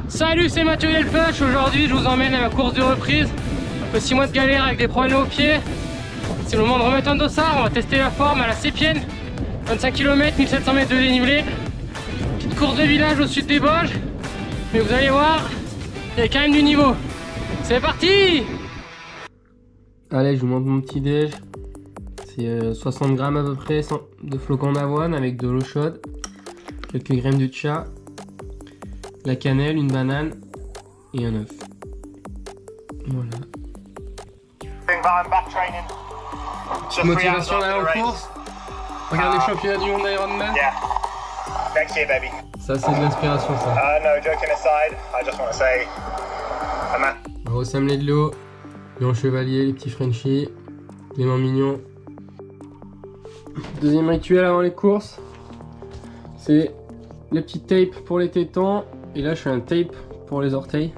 Salut, c'est Mathieu Delpech. Aujourd'hui, je vous emmène à ma course de reprise. Après 6 mois de galère avec des problèmes aux pieds, c'est le moment de remettre un dossard. On va tester la forme à la Sépienne. 25 km, 1700 mètres de dénivelé. Petite course de village au sud des Vosges. Mais vous allez voir, il y a quand même du niveau. C'est parti! Allez, je vous montre mon petit déj. C'est 60 grammes à peu près de flocons d'avoine avec de l'eau chaude, quelques graines de chia, la cannelle, une banane et un œuf. Voilà. Petite motivation là en course. Regarde les championnats du monde d'Ironman. Ça c'est de l'inspiration ça. Alors, Sam de l'eau, lion chevalier, les petits Frenchies, Clément mignon. Deuxième rituel avant les courses, c'est les petits tapes pour les tétons. Et là je fais un tape pour les orteils.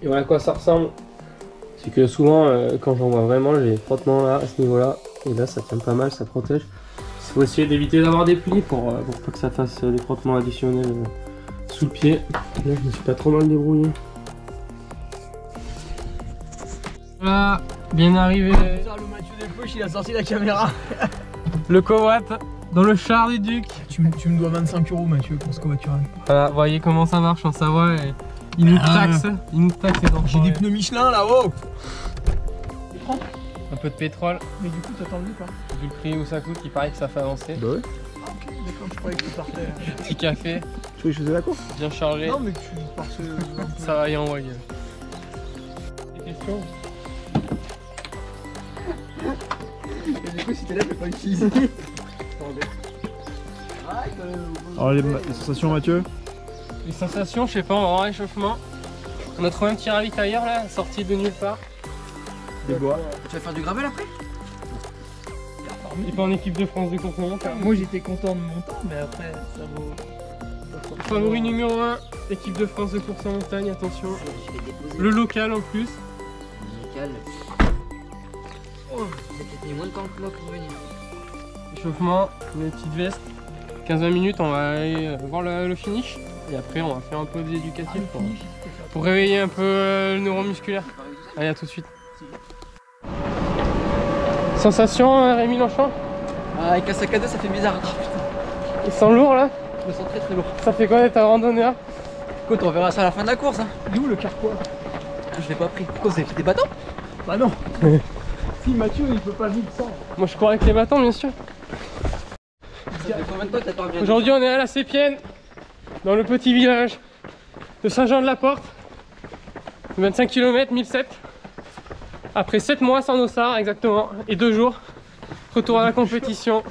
Et voilà à quoi ça ressemble. C'est que souvent quand j'en vois vraiment, j'ai des frottements là à ce niveau là. Et là ça tient pas mal, ça protège. Il faut essayer d'éviter d'avoir des plis pour pas que ça fasse des frottements additionnels sous le pied. Là je me suis pas trop mal débrouillé. Voilà, bien arrivé. Le Mathieu Delpech, il a sorti la caméra. Le covoit dans le char du Duc. Tu me dois 25 € Mathieu pour ce covoiturage. Voilà, vous voyez comment ça marche en Savoie. Et il nous taxe, J'ai des pneus Michelin là-haut. Un peu de pétrole. Mais du coup, t'attends lui pas? Vu le prix où ça coûte, il paraît que ça fait avancer. Bah ouais. Ah, ok, d'accord, je croyais que tu partais. Petit café. Tu croyais que je faisais la course? Bien chargé. Non, mais tu partais. Ça va y envoyer. Des questions? Et du coup, si t'es là, je vais pas l'utiliser. Alors les sensations Mathieu? Les sensations, je sais pas, on va avoir un réchauffement. On a trouvé un petit ravitailleur là, sorti de nulle part. Des bois. Tu vas faire du gravel après? Il est pas en équipe de France de course montagne. Moi j'étais content de mon temps, mais après ça vaut. Favori numéro 1, équipe de France de course en montagne, attention. Le local en plus. Local. Oh, vous avez mis moins de temps que moi pour venir. Échauffement, une petite veste. 15-20 minutes, on va aller voir le finish. Et après, on va faire un peu d'éducatif pour réveiller un peu le neuromusculaire. Allez, à tout de suite. Sensation, Rémi Longchamp? Avec un sac à dos, ça fait bizarre. Oh, putain. Il sent lourd là? Je me sens très très lourd. Ça fait quoi d'être un randonneur? Écoute, on verra ça à la fin de la course. Hein. Il est où le carquois? Je l'ai pas pris. Pourquoi vous avez pris des bâtons? Bah non. Si Mathieu il peut pas vivre sans. Moi je cours avec les bâtons bien sûr. Ça fait combien de temps que t'attends bien? Aujourd'hui on est à la Sépienne, dans le petit village de Saint-Jean-de-la-Porte. 25 km, 1007. Après 7 mois sans dossard exactement, et 2 jours. Retour à la compétition.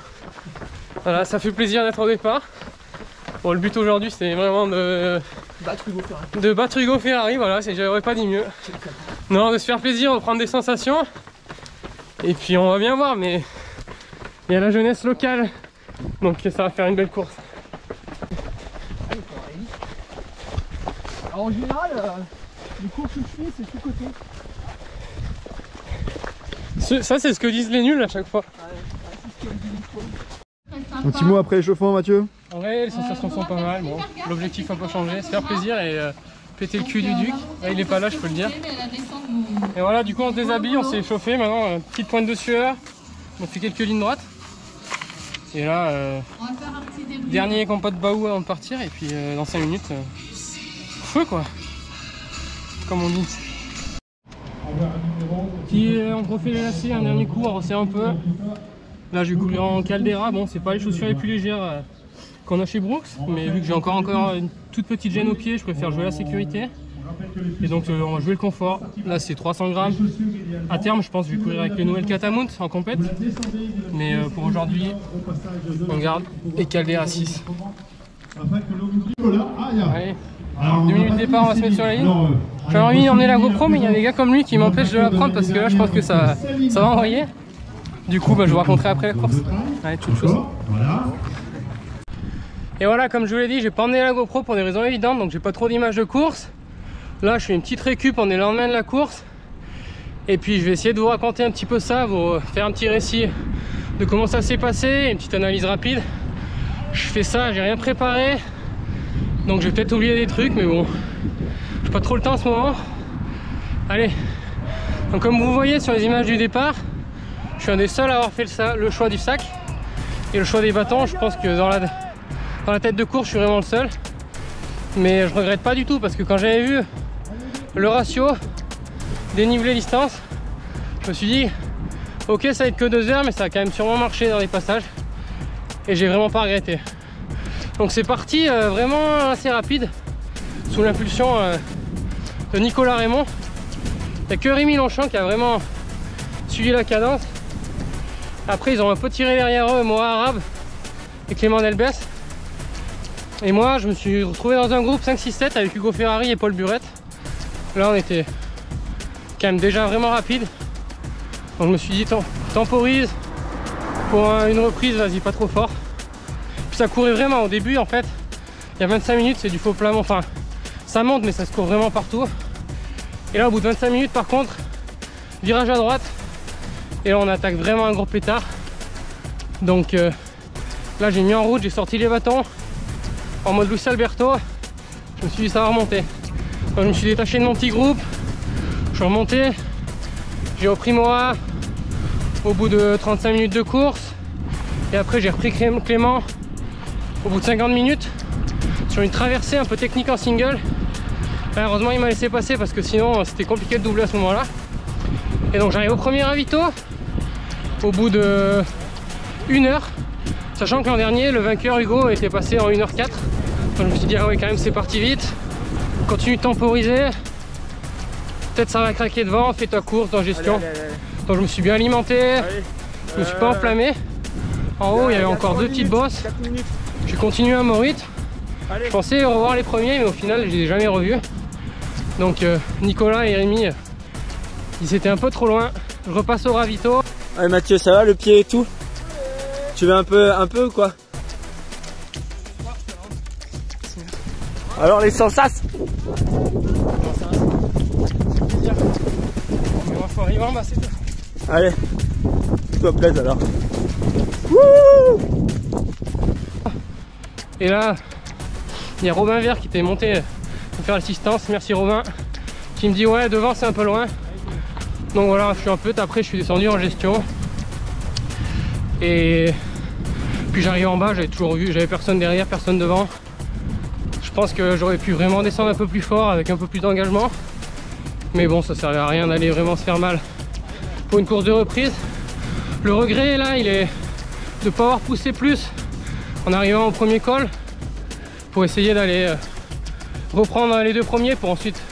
Voilà, ça fait plaisir d'être au départ. Bon, le but aujourd'hui c'est vraiment de battre Hugo Ferrari, voilà, j'aurais pas dit mieux. Non, de se faire plaisir, de prendre des sensations. Et puis on va bien voir, mais il y a la jeunesse locale, donc ça va faire une belle course. Alors en général, les courses où je fais, c'est tout côté. Ça c'est ce que disent les nuls à chaque fois. Un petit mot après l'échauffement Mathieu? En vrai les sensations sont pas mal, bon, l'objectif n'a pas changé, se faire plaisir et péter le cul du Duc. Là il est pas là, je peux le dire. Et voilà, du coup on se déshabille, on s'est échauffé, maintenant petite pointe de sueur, on fait quelques lignes droites. Et là, dernier compas de baou avant de partir, et puis dans 5 minutes, feu quoi, comme on dit. On refait les lacets, un dernier coup, on resserre un peu. Là je vais courir en Caldera, bon c'est pas les chaussures les plus légères qu'on a chez Brooks, mais vu que j'ai encore une toute petite gêne au pied, je préfère jouer la sécurité. Et donc on va jouer le confort. Là c'est 300 grammes. À terme je pense que je vais courir avec les nouvelles Catamount en compète. Mais pour aujourd'hui, on garde les Caldera 6. Allez. 2 minutes de départ, on va se mettre sur la ligne. J'avais envie d'emmener la GoPro, mais il y a des gars comme lui qui m'empêchent de la prendre parce que là je pense que ça va envoyer. Du coup, je vous raconterai après la course. Allez, toute chose. Et voilà, comme je vous l'ai dit, j'ai pas emmené la GoPro pour des raisons évidentes, donc j'ai pas trop d'images de course. Là, je fais une petite récup, on est le lendemain de la course. Et puis, je vais essayer de vous raconter un petit peu ça, vous faire un petit récit de comment ça s'est passé, une petite analyse rapide. Je fais ça, j'ai rien préparé, donc je vais peut-être oublier des trucs, mais bon, j'ai pas trop le temps en ce moment. Allez, donc comme vous voyez sur les images du départ, je suis un des seuls à avoir fait le choix du sac et le choix des bâtons. Je pense que dans la tête de course, je suis vraiment le seul, mais je regrette pas du tout parce que quand j'avais vu le ratio dénivelé distance, je me suis dit ok, ça va être que 2 heures, mais ça va quand même sûrement marcher dans les passages, et j'ai vraiment pas regretté. Donc c'est parti vraiment assez rapide sous l'impulsion de Nicolas Raymond. Il n'y a que Rémi Longchamp qui a vraiment suivi la cadence. Après ils ont un peu tiré derrière eux Moa Arabe et Clément Delbès, et moi je me suis retrouvé dans un groupe 5-6-7 avec Hugo Ferrari et Paul Burette. Là on était quand même déjà vraiment rapide, donc je me suis dit temporise pour une reprise, vas-y pas trop fort. Puis ça courait vraiment au début, en fait il y a 25 minutes c'est du faux plat, enfin ça monte mais ça se court vraiment partout. Et là au bout de 25 minutes par contre, virage à droite, et là on attaque vraiment un gros pétard. Donc là j'ai mis en route, j'ai sorti les bâtons en mode Luis Alberto. Je me suis dit ça va remonter. Donc, je me suis détaché de mon petit groupe, je suis remonté, j'ai repris Moa au bout de 35 minutes de course, et après j'ai repris Clément au bout de 50 minutes sur une traversée un peu technique en single. Là, heureusement il m'a laissé passer parce que sinon c'était compliqué de doubler à ce moment là. Et donc j'arrive au premier ravito au bout de 1 heure, sachant que l'an dernier le vainqueur Hugo était passé en 1h04. Donc je me suis dit ah ouais quand même c'est parti vite, continue de temporiser, peut-être ça va craquer devant, fais ta course dans gestion. Allez. Donc je me suis bien alimenté, je me suis pas enflammé. En haut il y avait encore 2 petites bosses, j'ai continué à mon rythme. Je pensais revoir les premiers mais au final je les ai jamais revus. Donc Nicolas et Rémi ils étaient un peu trop loin. Je repasse au ravito. Allez Mathieu, ça va le pied et tout? Tu veux un peu ou quoi? Alors les sensations? Allez, toi plaise alors. Wouh! Et là, il y a Robin Vert qui était monté pour faire l'assistance. Merci Robin. Qui me dit ouais devant c'est un peu loin. Donc voilà, je suis un peu après, je suis descendu en gestion. Et puis j'arrive en bas, j'avais toujours vu, j'avais personne derrière, personne devant. Je pense que j'aurais pu vraiment descendre un peu plus fort avec un peu plus d'engagement. Mais bon, ça servait à rien d'aller vraiment se faire mal pour une course de reprise. Le regret là, il est de ne pas avoir poussé plus en arrivant au premier col pour essayer d'aller reprendre les 2 premiers pour ensuite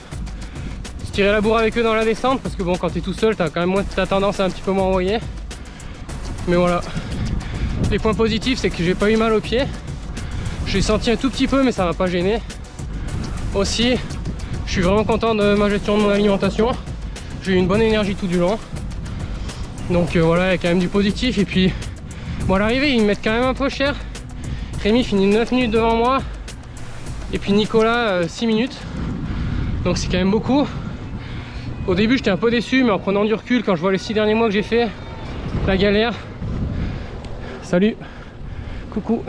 se tirer la bourre avec eux dans la descente, parce que bon quand tu es tout seul t'as quand même tendance à un petit peu m'envoyer. Mais voilà, les points positifs c'est que j'ai pas eu mal aux pieds, j'ai senti un tout petit peu mais ça m'a pas gêné. Aussi je suis vraiment content de ma gestion de mon alimentation, j'ai eu une bonne énergie tout du long. Donc voilà, il y a quand même du positif. Et puis bon à l'arrivée ils me mettent quand même un peu cher. Rémi finit 9 minutes devant moi et puis Nicolas 6 minutes, donc c'est quand même beaucoup. Au début j'étais un peu déçu, mais en prenant du recul, quand je vois les 6 derniers mois que j'ai fait, la galère, salut, coucou,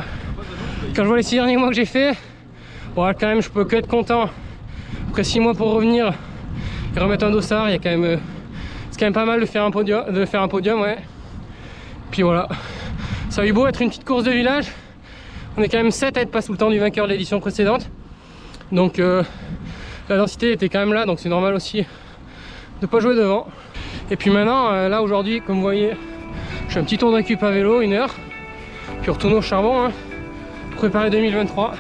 quand je vois les 6 derniers mois que j'ai fait, bon quand même je peux que être content. Après 6 mois pour revenir et remettre un dossard, il y a quand même c'est quand même pas mal de faire un podium, ouais. Puis voilà, ça a eu beau être une petite course de village, on est quand même 7 à être pas sous le temps du vainqueur de l'édition précédente. Donc la densité était quand même là, donc c'est normal aussi de pas jouer devant. Et puis maintenant, là aujourd'hui, comme vous voyez, je fais un petit tour de récup à vélo, 1 heure, puis retourner au charbon hein, pour préparer 2023.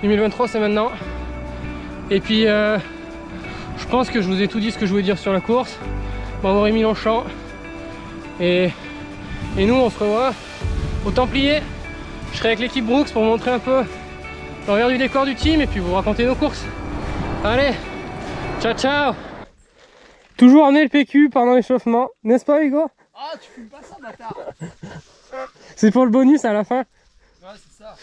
2023 c'est maintenant. Et puis je pense que je vous ai tout dit ce que je voulais dire sur la course. Bravo Rémi Longchamp. Et nous on se revoit au Templier. Je serai avec l'équipe Brooks pour montrer un peu l'envers du décor du team et puis vous raconter nos courses. Allez, ciao ciao. Toujours emmener le PQ pendant l'échauffement, n'est-ce pas Hugo? Ah, tu fumes pas ça, bâtard. C'est pour le bonus à la fin. Ouais, c'est ça.